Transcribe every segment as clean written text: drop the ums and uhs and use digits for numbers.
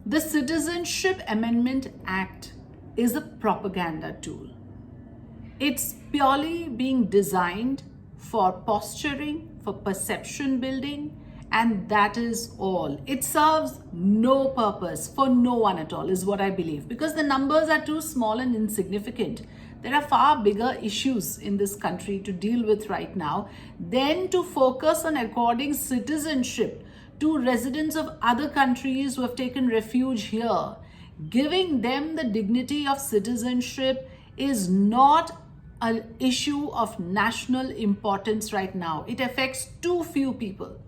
The Citizenship Amendment Act is a propaganda tool. It's purely being designed for posturing, for perception building, and that is all. It serves no purpose for no one at all, is what I believe, because the numbers are too small and insignificant. There are far bigger issues in this country to deal with right now than to focus on according citizenship to residents of other countries who have taken refuge here. Giving them the dignity of citizenship is not an issue of national importance right now. It affects too few people.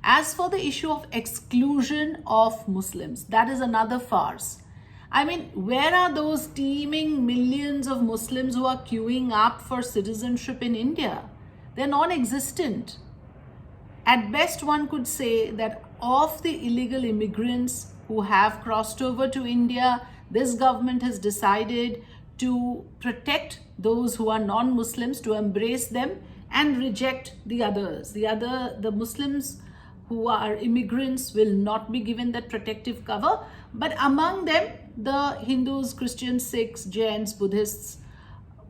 As for the issue of exclusion of Muslims, that is another farce. I mean, where are those teeming millions of Muslims who are queuing up for citizenship in India? They're non-existent. At best, one could say that of the illegal immigrants who have crossed over to India, this government has decided to protect those who are non-Muslims, to embrace them and reject the others. The Muslims who are immigrants will not be given that protective cover, but among them, the Hindus, Christians, Sikhs, Jains, Buddhists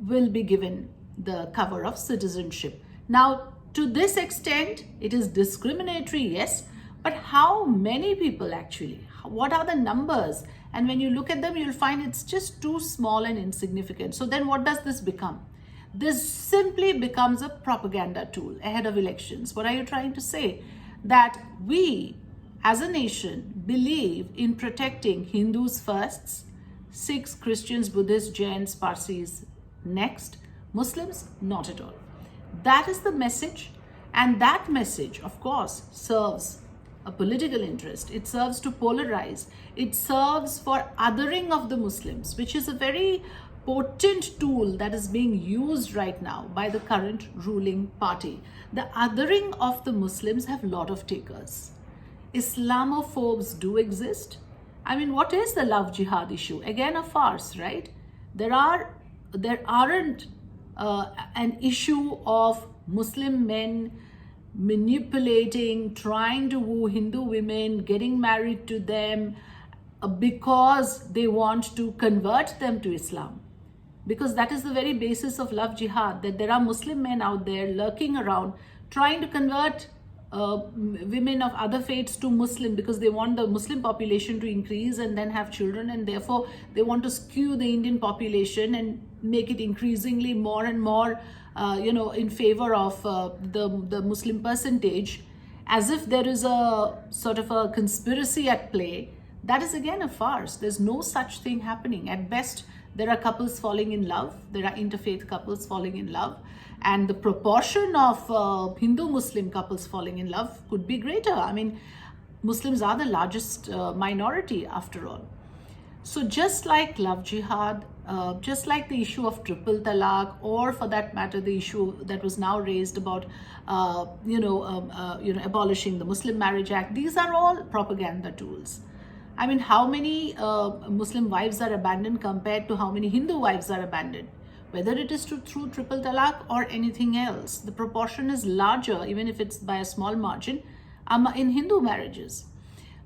will be given the cover of citizenship. Now, to this extent, it is discriminatory, yes, but how many people actually? What are the numbers? And when you look at them, you'll find it's just too small and insignificant. So then what does this become? This simply becomes a propaganda tool ahead of elections. What are you trying to say? That we, as a nation, believe in protecting Hindus first, Sikhs, Christians, Buddhists, Jains, Parsis next, Muslims not at all. That is the message, and that message, of course, serves a political interest. It serves to polarize. It serves for othering of the Muslims, which is a very potent tool that is being used right now by the current ruling party. The othering of the Muslims have a lot of takers. Islamophobes do exist. I mean, what is the love jihad issue? Again, a farce, right? There aren't an issue of Muslim men manipulating, trying to woo Hindu women, getting married to them because they want to convert them to Islam. Because that is the very basis of love jihad, that there are Muslim men out there lurking around trying to convert women of other faiths to Muslim, because they want the Muslim population to increase and then have children, and therefore they want to skew the Indian population and make it increasingly more and more in favor of the Muslim percentage, as if there is a sort of a conspiracy at play. That is again a farce. There's no such thing happening. At best, there are couples falling in love. There are interfaith couples falling in love. And the proportion of Hindu-Muslim couples falling in love could be greater. I mean, Muslims are the largest minority after all. So just like love jihad, just like the issue of triple talaq, or for that matter, the issue that was now raised about, abolishing the Muslim Marriage Act, these are all propaganda tools. I mean, how many Muslim wives are abandoned compared to how many Hindu wives are abandoned? Whether it is through triple talaq or anything else, the proportion is larger, even if it's by a small margin, in Hindu marriages.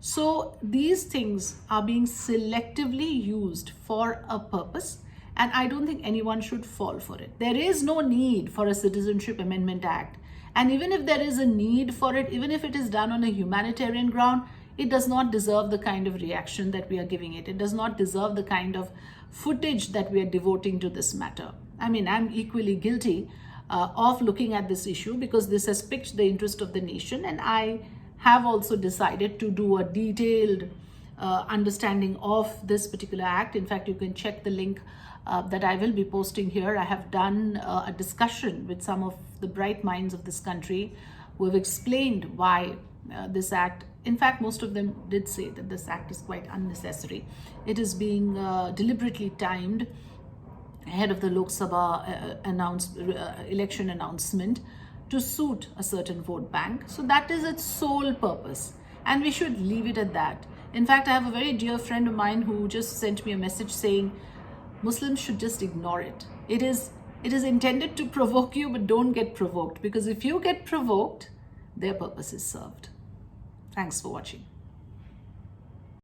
So these things are being selectively used for a purpose, and I don't think anyone should fall for it. There is no need for a Citizenship Amendment Act. And even if there is a need for it, even if it is done on a humanitarian ground, it does not deserve the kind of reaction that we are giving it. It does not deserve the kind of footage that we are devoting to this matter. I mean, I'm equally guilty of looking at this issue because this has piqued the interest of the nation, and I have also decided to do a detailed understanding of this particular act. In fact, you can check the link that I will be posting here. I have done a discussion with some of the bright minds of this country who have explained why this act, in fact, most of them did say that this act is quite unnecessary. It is being deliberately timed ahead of the Lok Sabha election announcement to suit a certain vote bank. So that is its sole purpose, and we should leave it at that. In fact, I have a very dear friend of mine who just sent me a message saying Muslims should just ignore it. It is intended to provoke you, but don't get provoked, because if you get provoked, their purpose is served. Thanks for watching.